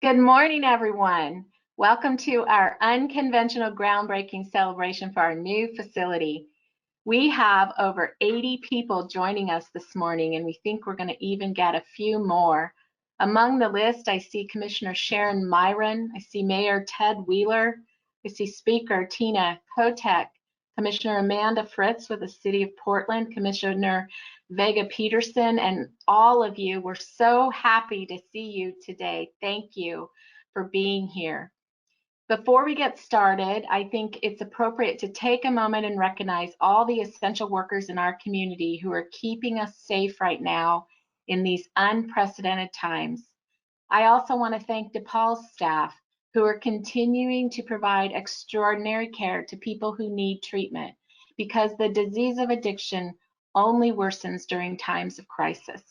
Good morning, everyone. Welcome to our unconventional groundbreaking celebration for our new facility. We have over 80 people joining us this morning, and we think we're going to even get a few more. Among the list, I see Commissioner Sharon Myron, I see Mayor Ted Wheeler, I see Speaker Tina Kotek, Commissioner Amanda Fritz with the City of Portland, Commissioner Vega Peterson, and all of you. We're so happy to see you today. Thank you for being here. Before we get started, I think it's appropriate to take a moment and recognize all the essential workers in our community who are keeping us safe right now in these unprecedented times. I also want to thank DePaul's staff who are continuing to provide extraordinary care to people who need treatment, because the disease of addiction only worsens during times of crisis.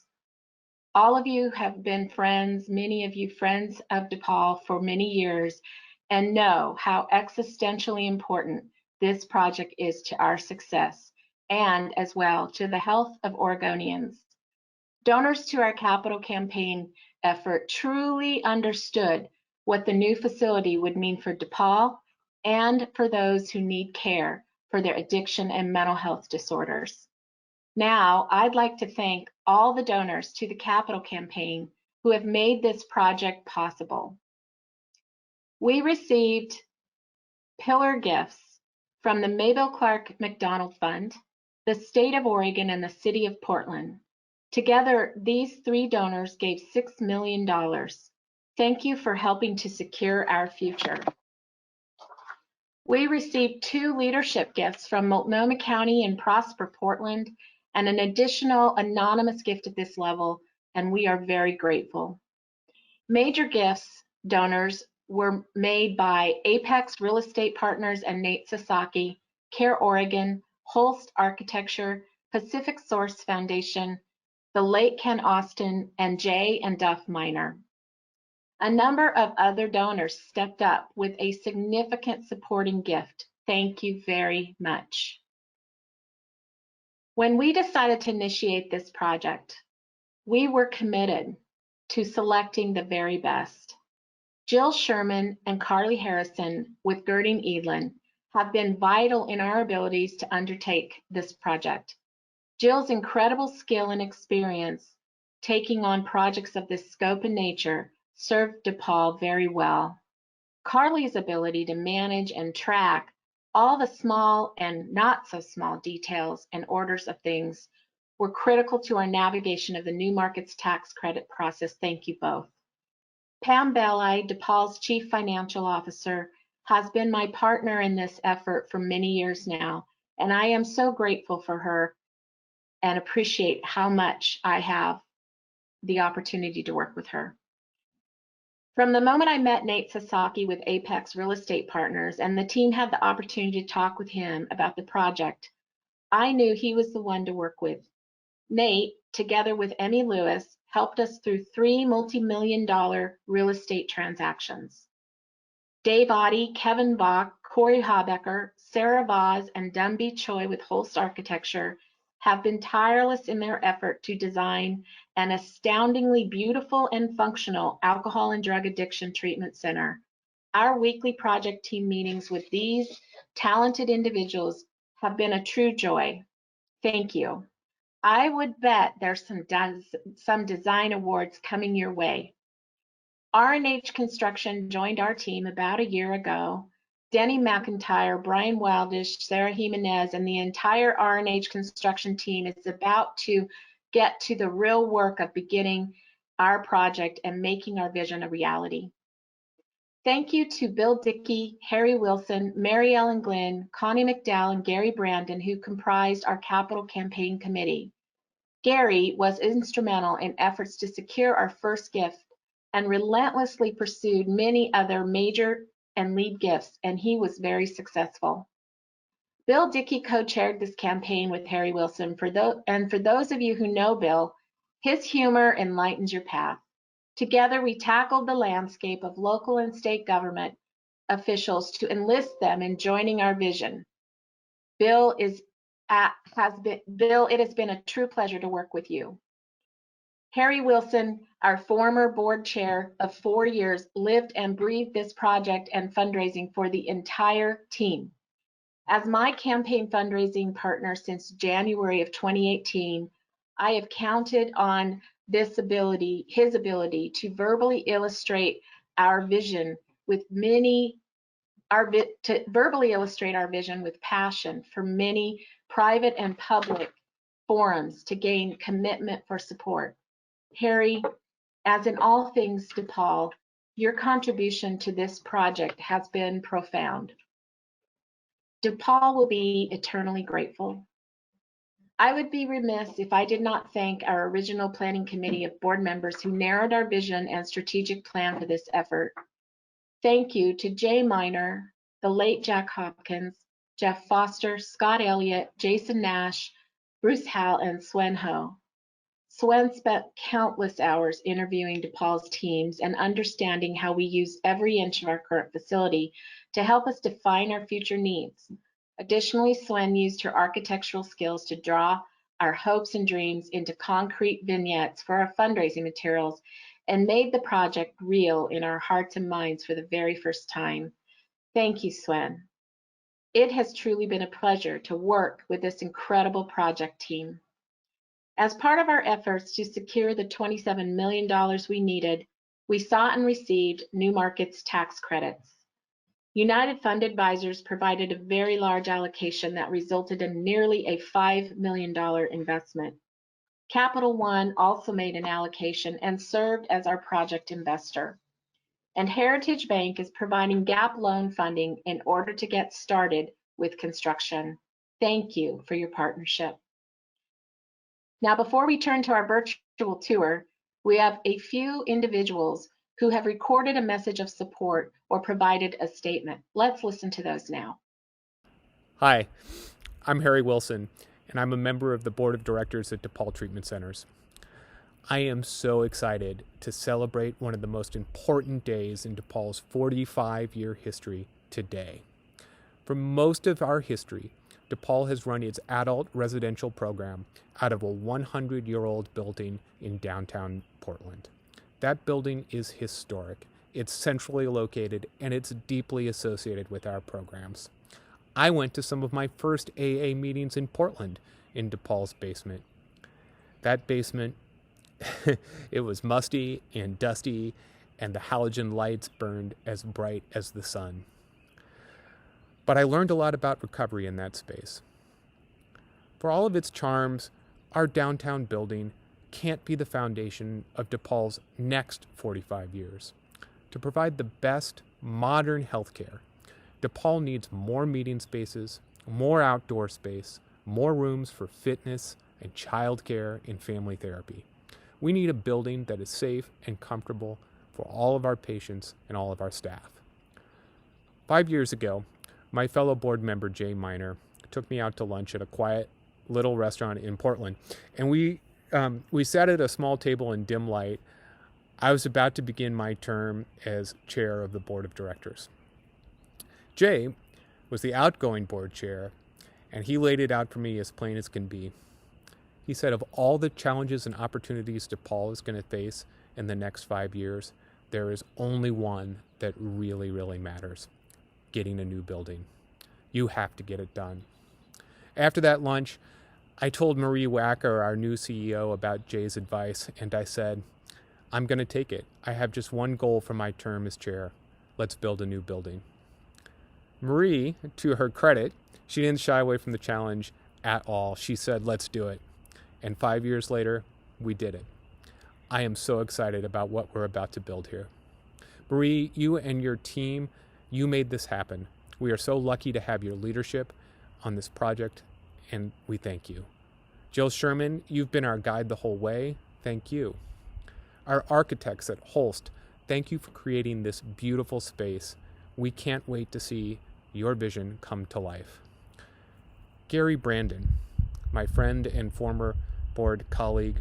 All of you have been friends, many of you friends of DePaul for many years, and know how existentially important this project is to our success and as well to the health of Oregonians. Donors to our capital campaign effort truly understood what the new facility would mean for DePaul and for those who need care for their addiction and mental health disorders. Now, I'd like to thank all the donors to the capital campaign who have made this project possible. We received pillar gifts from the Mabel Clark McDonald Fund, the State of Oregon, and the City of Portland. Together, these three donors gave $6 million. Thank you for helping to secure our future. We received 2 leadership gifts from Multnomah County and Prosper Portland, and an additional anonymous gift at this level, and we are very grateful. Major gifts donors were made by Apex Real Estate Partners and Nate Sasaki, Care Oregon, Holst Architecture, Pacific Source Foundation, the Lake Ken Austin, and J and Duff Minor. A number of other donors stepped up with a significant supporting gift. Thank you very much. When we decided to initiate this project, we were committed to selecting the very best. Jill Sherman and Carly Harrison with Girding Edlin have been vital in our abilities to undertake this project. Jill's incredible skill and experience taking on projects of this scope and nature served DePaul very well. Carly's ability to manage and track all the small and not so small details and orders of things were critical to our navigation of the new markets tax credit process. Thank you both. Pam Belli, DePaul's Chief Financial Officer, has been my partner in this effort for many years now, and I am so grateful for her and appreciate how much I have the opportunity to work with her. From the moment I met Nate Sasaki with Apex Real Estate Partners and the team had the opportunity to talk with him about the project, I knew he was the one to work with. Nate, together with Emmy Lewis, helped us through 3 multi-million-dollar real estate transactions. Dave Oddie, Kevin Bach, Corey Habecker, Sarah Voz, and Dumby Choi with Holst Architecture have been tireless in their effort to design an astoundingly beautiful and functional alcohol and drug addiction treatment center. Our weekly project team meetings with these talented individuals have been a true joy. Thank you. I would bet there's some design awards coming your way. R&H Construction joined our team about a year ago. Denny McIntyre, Brian Wildish, Sarah Jimenez, and the entire R&H Construction team is about to get to the real work of beginning our project and making our vision a reality. Thank you to Bill Dickey, Harry Wilson, Mary Ellen Glenn, Connie McDowell, and Gary Brandon, who comprised our capital campaign committee. Gary was instrumental in efforts to secure our first gift and relentlessly pursued many other major and lead gifts, and he was very successful. Bill Dickey co-chaired this campaign with Harry Wilson. For those of you who know Bill, his humor enlightens your path. Together, we tackled the landscape of local and state government officials to enlist them in joining our vision. Bill, it has been a true pleasure to work with you. Harry Wilson, our former board chair of 4 years, lived and breathed this project and fundraising for the entire team. As my campaign fundraising partner since January of 2018, I have counted on his ability to verbally illustrate our vision with passion for many private and public forums to gain commitment for support. Harry, as in all things DePaul, your contribution to this project has been profound. DePaul will be eternally grateful. I would be remiss if I did not thank our original planning committee of board members who narrowed our vision and strategic plan for this effort. Thank you to Jay Miner, the late Jack Hopkins, Jeff Foster, Scott Elliott, Jason Nash, Bruce Hall, and Swen Ho. Swen spent countless hours interviewing DePaul's teams and understanding how we use every inch of our current facility to help us define our future needs. Additionally, Swen used her architectural skills to draw our hopes and dreams into concrete vignettes for our fundraising materials and made the project real in our hearts and minds for the very first time. Thank you, Swen. It has truly been a pleasure to work with this incredible project team. As part of our efforts to secure the $27 million we needed, we sought and received New Markets tax credits. United Fund Advisors provided a very large allocation that resulted in nearly a $5 million investment. Capital One also made an allocation and served as our project investor. And Heritage Bank is providing gap loan funding in order to get started with construction. Thank you for your partnership. Now, before we turn to our virtual tour, we have a few individuals who have recorded a message of support or provided a statement. Let's listen to those now. Hi, I'm Harry Wilson, and I'm a member of the Board of Directors at DePaul Treatment Centers. I am so excited to celebrate one of the most important days in DePaul's 45-year history today. For most of our history, DePaul has run its adult residential program out of a 100-year-old building in downtown Portland. That building is historic, it's centrally located, and it's deeply associated with our programs. I went to some of my first AA meetings in Portland in DePaul's basement. That basement, it was musty and dusty, and the halogen lights burned as bright as the sun. But I learned a lot about recovery in that space. For all of its charms, our downtown building can't be the foundation of DePaul's next 45 years. To provide the best modern healthcare, DePaul needs more meeting spaces, more outdoor space, more rooms for fitness and childcare and family therapy. We need a building that is safe and comfortable for all of our patients and all of our staff. 5 years ago, my fellow board member, Jay Miner, took me out to lunch at a quiet little restaurant in Portland. And we sat at a small table in dim light. I was about to begin my term as chair of the board of directors. Jay was the outgoing board chair, and he laid it out for me as plain as can be. He said of all the challenges and opportunities DePaul is going to face in the next 5 years, there is only one that really, really matters: getting a new building. You have to get it done. After that lunch, I told Marie Wacker, our new CEO, about Jay's advice, and I said, I'm going to take it. I have just one goal for my term as chair. Let's build a new building. Marie, to her credit, she didn't shy away from the challenge at all. She said, let's do it. And 5 years later, we did it. I am so excited about what we're about to build here. Marie, you and your team, you made this happen. We are so lucky to have your leadership on this project, and we thank you. Jill Sherman, you've been our guide the whole way. Thank you. Our architects at Holst, thank you for creating this beautiful space. We can't wait to see your vision come to life. Gary Brandon, my friend and former board colleague,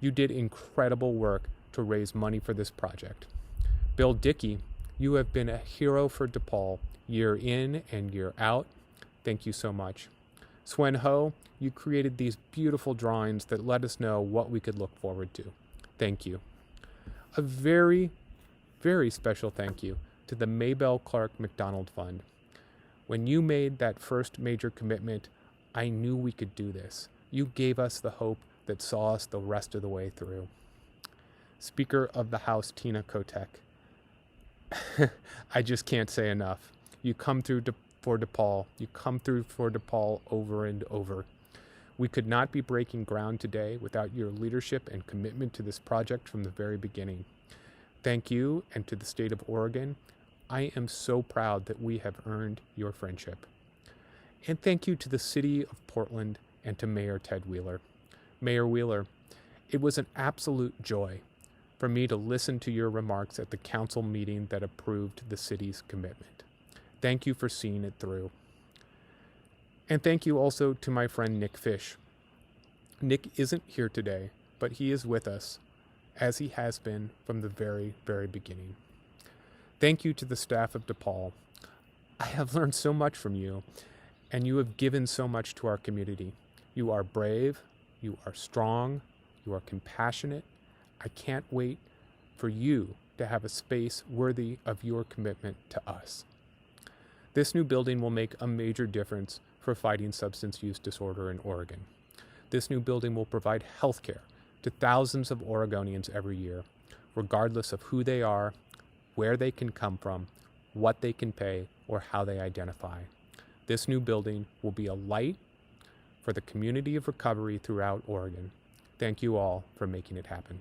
you did incredible work to raise money for this project. Bill Dickey, you have been a hero for DePaul year in and year out. Thank you so much. Swen Ho, you created these beautiful drawings that let us know what we could look forward to. Thank you. A very, very special thank you to the Maybelle Clark McDonald Fund. When you made that first major commitment, I knew we could do this. You gave us the hope that saw us the rest of the way through. Speaker of the House, Tina Kotek. I just can't say enough. You come through for DePaul. You come through for DePaul over and over. We could not be breaking ground today without your leadership and commitment to this project from the very beginning. Thank you, and to the state of Oregon. I am so proud that we have earned your friendship. And thank you to the city of Portland and to Mayor Ted Wheeler. Mayor Wheeler, it was an absolute joy for me to listen to your remarks at the council meeting that approved the city's commitment. Thank you for seeing it through. And thank you also to my friend Nick Fish. Nick isn't here today, but he is with us, as he has been from the very, very beginning. Thank you to the staff of DePaul. I have learned so much from you, and you have given so much to our community. You are brave, you are strong, you are compassionate. I can't wait for you to have a space worthy of your commitment to us. This new building will make a major difference for fighting substance use disorder in Oregon. This new building will provide health care to thousands of Oregonians every year, regardless of who they are, where they can come from, what they can pay, or how they identify. This new building will be a light for the community of recovery throughout Oregon. Thank you all for making it happen.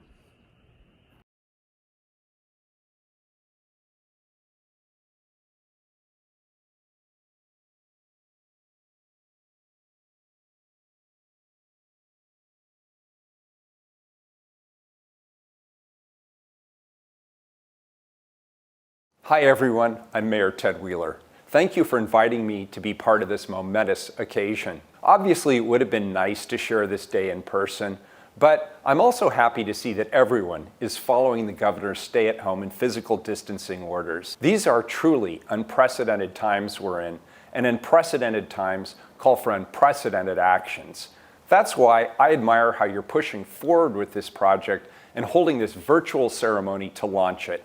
Hi everyone, I'm Mayor Ted Wheeler. Thank you for inviting me to be part of this momentous occasion. Obviously, it would have been nice to share this day in person, but I'm also happy to see that everyone is following the governor's stay-at-home and physical distancing orders. These are truly unprecedented times we're in, and unprecedented times call for unprecedented actions. That's why I admire how you're pushing forward with this project and holding this virtual ceremony to launch it.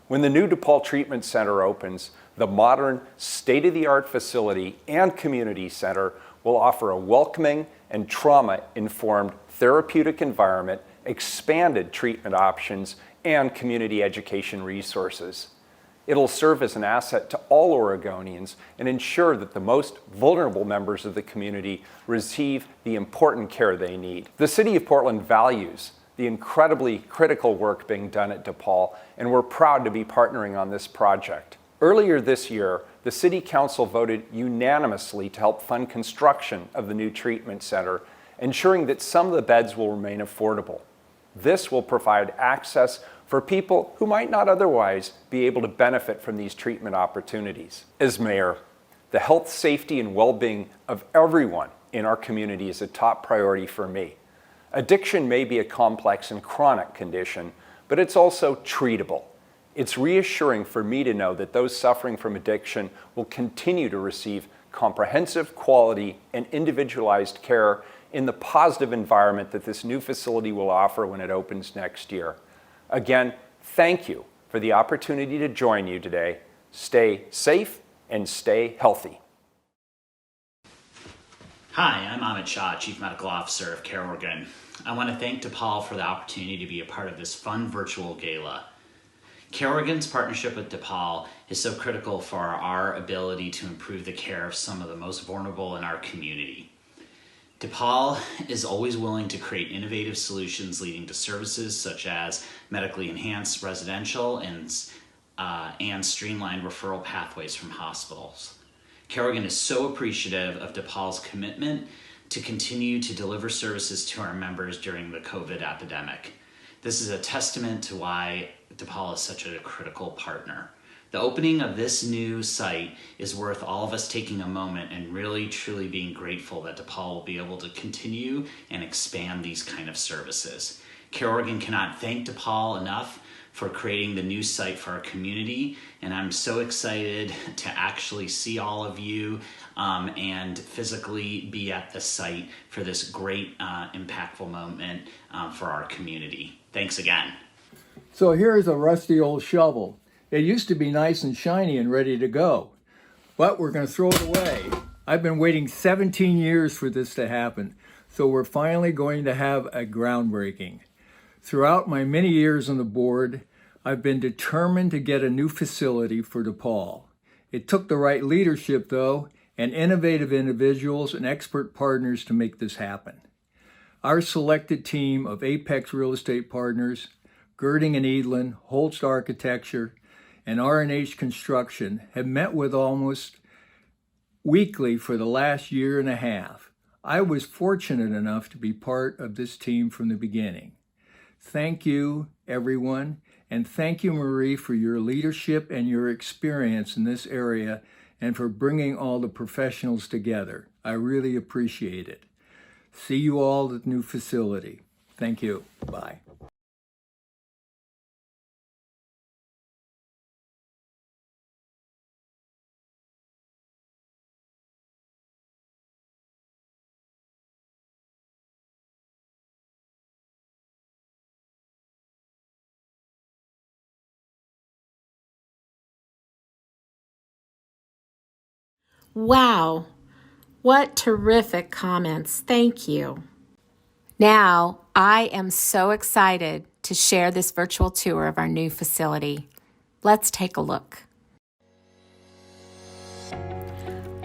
When the new DePaul Treatment Center opens, the modern, state-of-the-art facility and community center will offer a welcoming and trauma-informed therapeutic environment, expanded treatment options, and community education resources. It'll serve as an asset to all Oregonians and ensure that the most vulnerable members of the community receive the important care they need. The City of Portland values the incredibly critical work being done at DePaul, and we're proud to be partnering on this project. Earlier this year, the City Council voted unanimously to help fund construction of the new treatment center, ensuring that some of the beds will remain affordable. This will provide access for people who might not otherwise be able to benefit from these treatment opportunities. As mayor, the health, safety, and well-being of everyone in our community is a top priority for me. Addiction may be a complex and chronic condition, but it's also treatable. It's reassuring for me to know that those suffering from addiction will continue to receive comprehensive, quality, and individualized care in the positive environment that this new facility will offer when it opens next year. Again, thank you for the opportunity to join you today. Stay safe and stay healthy. Hi, I'm Amit Shah, Chief Medical Officer of Care Oregon. I want to thank DePaul for the opportunity to be a part of this fun virtual gala. Care Oregon's partnership with DePaul is so critical for our ability to improve the care of some of the most vulnerable in our community. DePaul is always willing to create innovative solutions leading to services such as medically enhanced residential and streamlined referral pathways from hospitals. Care Oregon is so appreciative of DePaul's commitment to continue to deliver services to our members during the COVID epidemic. This is a testament to why DePaul is such a critical partner. The opening of this new site is worth all of us taking a moment and really truly being grateful that DePaul will be able to continue and expand these kind of services. Care Oregon cannot thank DePaul enough for creating the new site for our community, and I'm so excited to actually see all of you and physically be at the site for this great impactful moment for our community. Thanks again. So here's a rusty old shovel. It used to be nice and shiny and ready to go, but we're going to throw it away. I've been waiting 17 years for this to happen, so we're finally going to have a groundbreaking. Throughout my many years on the board, I've been determined to get a new facility for DePaul. It took the right leadership, though, and innovative individuals and expert partners to make this happen. Our selected team of Apex Real Estate Partners, Girding and Edlin, Holst Architecture, and R&H Construction have met with almost weekly for the last year and a half. I was fortunate enough to be part of this team from the beginning. Thank you, everyone, and thank you, Marie, for your leadership and your experience in this area and for bringing all the professionals together. I really appreciate it. See you all at the new facility. Thank you. Bye. Wow, what terrific comments. Thank you. Now, I am so excited to share this virtual tour of our new facility. Let's take a look.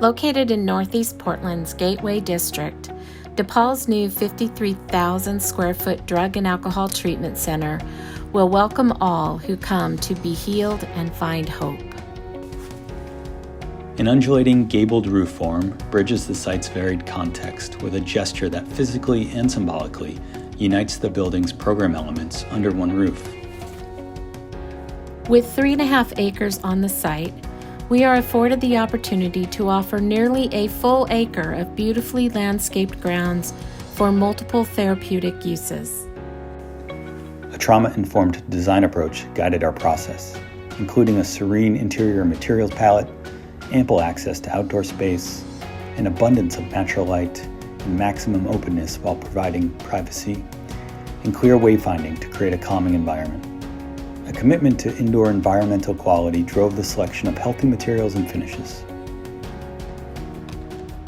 Located in Northeast Portland's Gateway District, DePaul's new 53,000 square foot drug and alcohol treatment center will welcome all who come to be healed and find hope. An undulating gabled roof form bridges the site's varied context with a gesture that physically and symbolically unites the building's program elements under one roof. With 3.5 acres on the site, we are afforded the opportunity to offer nearly a full acre of beautifully landscaped grounds for multiple therapeutic uses. A trauma-informed design approach guided our process, including a serene interior materials palette, ample access to outdoor space, an abundance of natural light, and maximum openness while providing privacy, and clear wayfinding to create a calming environment. A commitment to indoor environmental quality drove the selection of healthy materials and finishes.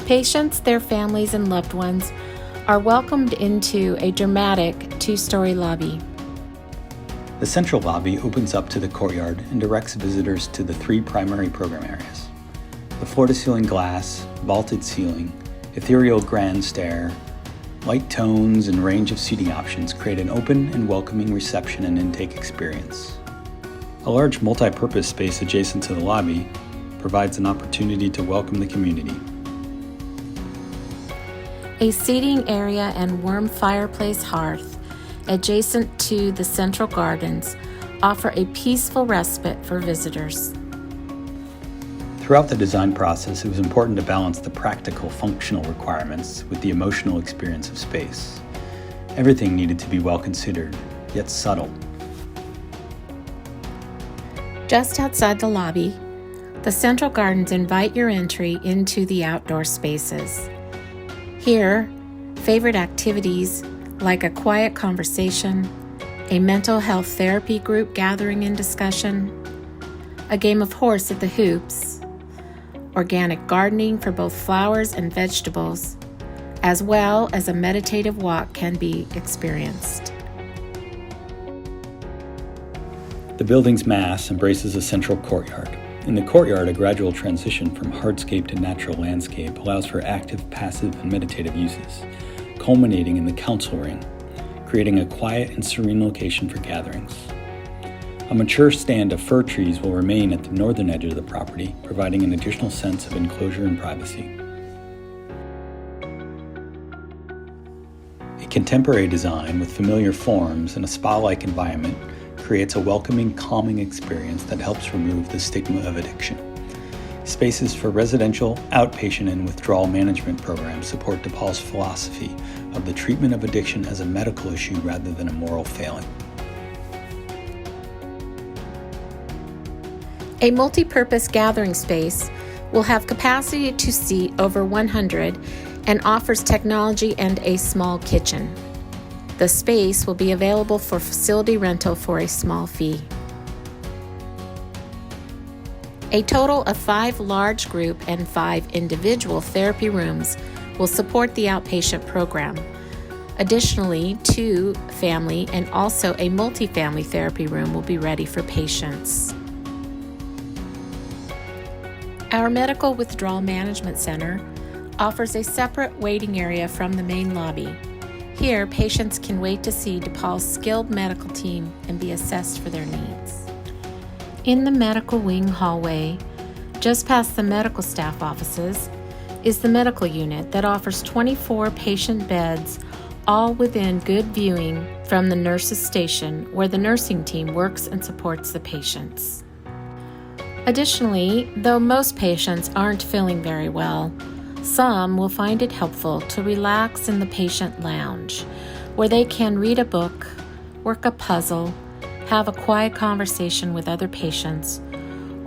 Patients, their families, and loved ones are welcomed into a dramatic 2-story lobby. The central lobby opens up to the courtyard and directs visitors to the 3 primary program areas. The floor-to-ceiling glass, vaulted ceiling, ethereal grand stair, light tones, and range of seating options create an open and welcoming reception and intake experience. A large multi-purpose space adjacent to the lobby provides an opportunity to welcome the community. A seating area and warm fireplace hearth adjacent to the central gardens offer a peaceful respite for visitors. Throughout the design process, it was important to balance the practical, functional requirements with the emotional experience of space. Everything needed to be well considered, yet subtle. Just outside the lobby, the central gardens invite your entry into the outdoor spaces. Here, favorite activities like a quiet conversation, a mental health therapy group gathering in discussion, a game of horse at the hoops, organic gardening for both flowers and vegetables, as well as a meditative walk can be experienced. The building's mass embraces a central courtyard. In the courtyard, a gradual transition from hardscape to natural landscape allows for active, passive, and meditative uses, culminating in the council ring, creating a quiet and serene location for gatherings. A mature stand of fir trees will remain at the northern edge of the property, providing an additional sense of enclosure and privacy. A contemporary design with familiar forms and a spa-like environment creates a welcoming, calming experience that helps remove the stigma of addiction. Spaces for residential, outpatient, and withdrawal management programs support DePaul's philosophy of the treatment of addiction as a medical issue rather than a moral failing. A multi-purpose gathering space will have capacity to seat over 100 and offers technology and a small kitchen. The space will be available for facility rental for a small fee. A total of 5 large group and 5 individual therapy rooms will support the outpatient program. Additionally, 2 family and also a multifamily therapy room will be ready for patients. Our Medical Withdrawal Management Center offers a separate waiting area from the main lobby. Here, patients can wait to see DePaul's skilled medical team and be assessed for their needs. In the medical wing hallway, just past the medical staff offices, is the medical unit that offers 24 patient beds, all within good viewing from the nurse's station where the nursing team works and supports the patients. Additionally, though most patients aren't feeling very well, some will find it helpful to relax in the patient lounge, where they can read a book, work a puzzle, have a quiet conversation with other patients,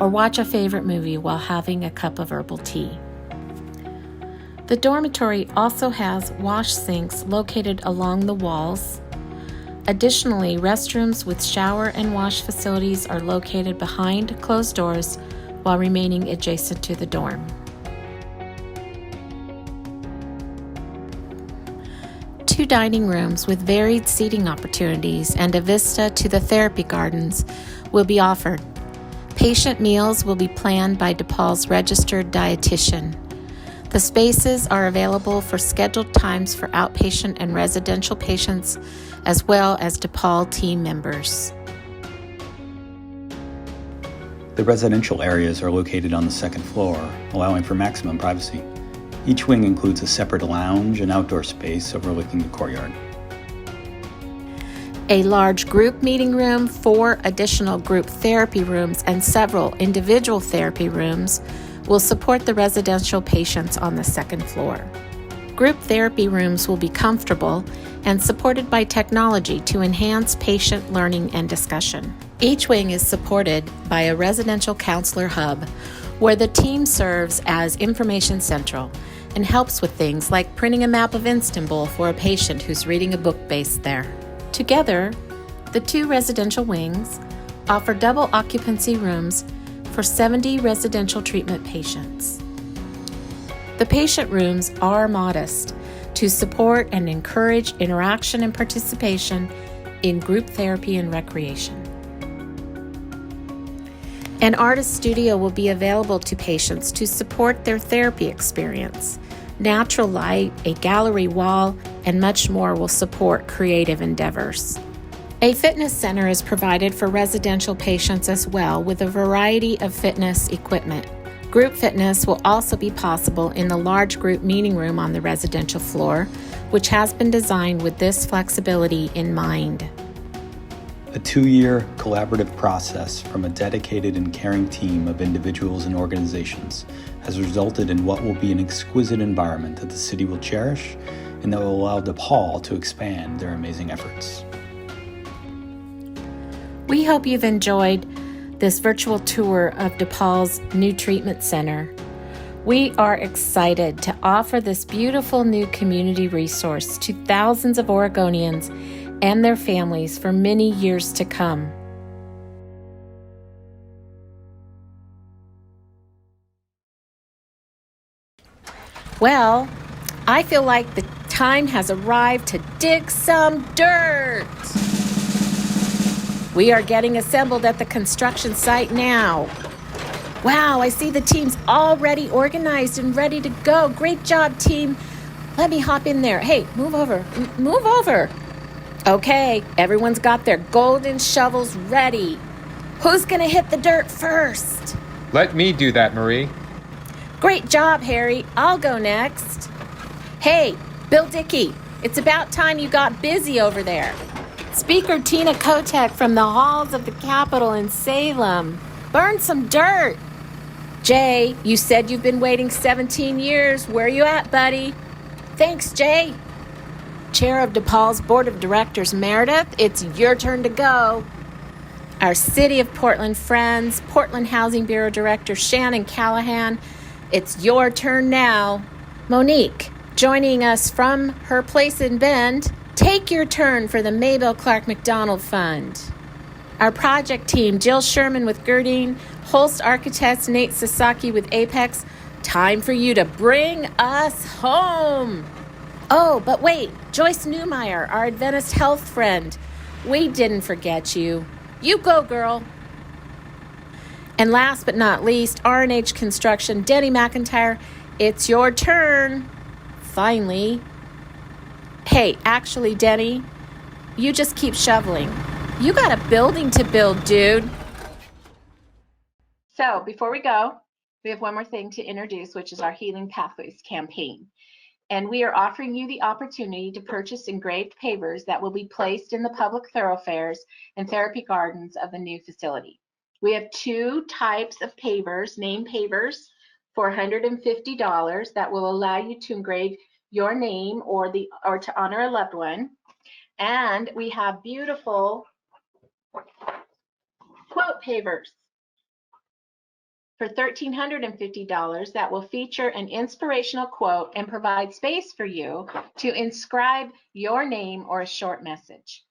or watch a favorite movie while having a cup of herbal tea. The dormitory also has wash sinks located along the walls. Additionally, restrooms with shower and wash facilities are located behind closed doors while remaining adjacent to the dorm. 2 dining rooms with varied seating opportunities and a vista to the therapy gardens will be offered. Patient meals will be planned by DePaul's registered dietitian. The spaces are available for scheduled times for outpatient and residential patients, as well as DePaul team members. The residential areas are located on the 2nd floor, allowing for maximum privacy. Each wing includes a separate lounge and outdoor space overlooking the courtyard. A large group meeting room, 4 additional group therapy rooms, and several individual therapy rooms will support the residential patients on the 2nd floor. Group therapy rooms will be comfortable and supported by technology to enhance patient learning and discussion. Each wing is supported by a residential counselor hub, where the team serves as information central and helps with things like printing a map of Istanbul for a patient who's reading a book based there. Together, the 2 residential wings offer double occupancy rooms for 70 residential treatment patients. The patient rooms are modest to support and encourage interaction and participation in group therapy and recreation. An artist studio will be available to patients to support their therapy experience. Natural light, a gallery wall, and much more will support creative endeavors. A fitness center is provided for residential patients as well, with a variety of fitness equipment. Group fitness will also be possible in the large group meeting room on the residential floor, which has been designed with this flexibility in mind. A 2-year collaborative process from a dedicated and caring team of individuals and organizations has resulted in what will be an exquisite environment that the city will cherish and that will allow DePaul to expand their amazing efforts. We hope you've enjoyed this virtual tour of DePaul's new treatment center. We are excited to offer this beautiful new community resource to thousands of Oregonians and their families for many years to come. Well, I feel like the time has arrived to dig some dirt. We are getting assembled at the construction site now. Wow, I see the team's already organized and ready to go. Great job, team. Let me hop in there. Hey, move over. Move over. Okay, everyone's got their golden shovels ready. Who's gonna hit the dirt first? Let me do that, Marie. Great job, Harry. I'll go next. Hey, Bill Dickey, it's about time you got busy over there. Speaker Tina Kotek from the halls of the Capitol in Salem. Burn some dirt. Jay, you said you've been waiting 17 years. Where you at, buddy? Thanks, Jay. Chair of DePaul's Board of Directors, Meredith, it's your turn to go. Our City of Portland friends, Portland Housing Bureau Director Shannon Callahan, it's your turn now. Monique, joining us from her place in Bend, Take your turn for the Maybelle Clark McDonald Fund. Our project team, Jill Sherman with Gerdine, Holst Architects, Nate Sasaki with Apex. Time for you to bring us home. Oh, but wait, Joyce Newmeyer, our Adventist health friend. We didn't forget you. You go, girl. And last but not least, R&H Construction, Denny McIntyre, it's your turn. Finally. Hey, actually, Denny, you just keep shoveling. You got a building to build, dude. So before we go, we have one more thing to introduce, which is our Healing Pathways campaign. And we are offering you the opportunity to purchase engraved pavers that will be placed in the public thoroughfares and therapy gardens of the new facility. We have two types of pavers, name pavers, for $150 that will allow you to engrave your name or to honor a loved one. And we have beautiful quote pavers for $1,350 that will feature an inspirational quote and provide space for you to inscribe your name or a short message.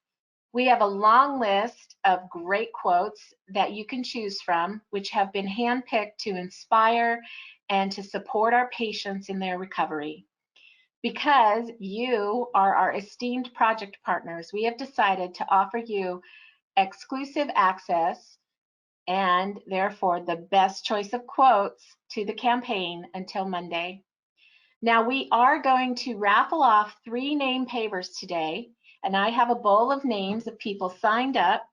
We have a long list of great quotes that you can choose from, which have been handpicked to inspire and to support our patients in their recovery. Because you are our esteemed project partners, we have decided to offer you exclusive access and therefore the best choice of quotes to the campaign until Monday. Now we are going to raffle off 3 name pavers today, and I have a bowl of names of people signed up.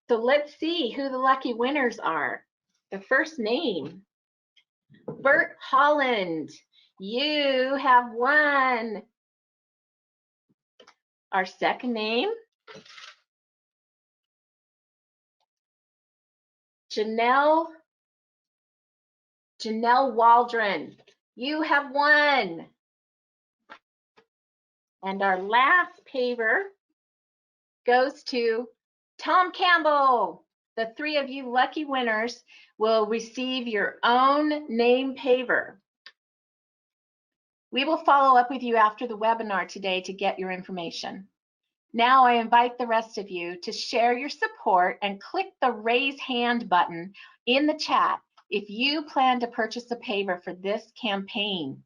So let's see who the lucky winners are. The first name, Bert Holland. You have won. Our second name, Janelle Waldron. You have won. And our last paver goes to Tom Campbell. The 3 of you lucky winners will receive your own name paver. We will follow up with you after the webinar today to get your information. Now I invite the rest of you to share your support and click the raise hand button in the chat if you plan to purchase a paver for this campaign.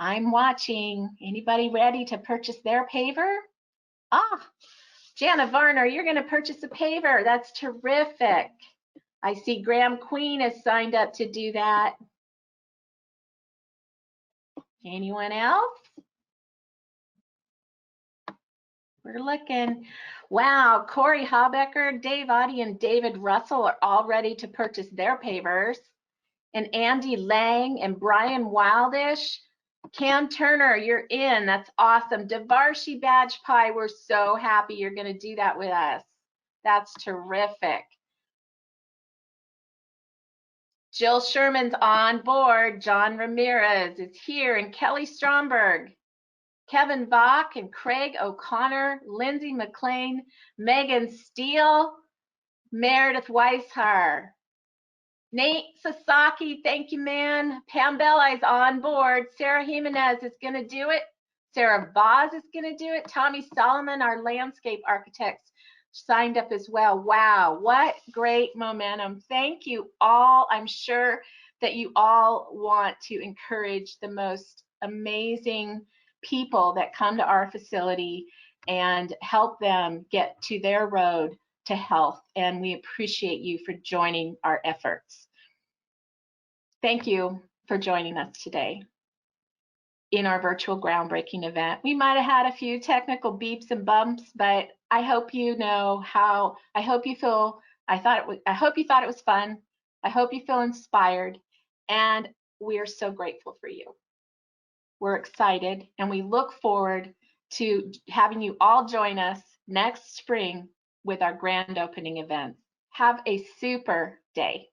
I'm watching. Anybody ready to purchase their paver? Ah, Jana Varner, you're going to purchase a paver. That's terrific. I see Graham Queen has signed up to do that. Anyone else? We're looking. Wow, Corey Habecker, Dave Audie, and David Russell are all ready to purchase their pavers. And Andy Lang and Brian Wildish. Cam Turner, you're in. That's awesome. Devarshi Badge Pie, we're so happy you're going to do that with us. That's terrific. Jill Sherman's on board. John Ramirez is here, and Kelly Stromberg. Kevin Bach and Craig O'Connor, Lindsay McLean, Megan Steele, Meredith Weishar. Nate Sasaki, thank you, man. Pam Bella is on board. Sarah Jimenez is going to do it. Sarah Voz is going to do it. Tommy Solomon, our landscape architects, signed up as well. Wow, what great momentum. Thank you all. I'm sure that you all want to encourage the most amazing people that come to our facility and help them get to their road to health. And we appreciate you for joining our efforts. Thank you for joining us today in our virtual groundbreaking event. We might have had a few technical beeps and bumps, but I hope you know how, I hope you thought it was fun. I hope you feel inspired, and we're so grateful for you. We're excited, and we look forward to having you all join us next spring with our grand opening event. Have a super day.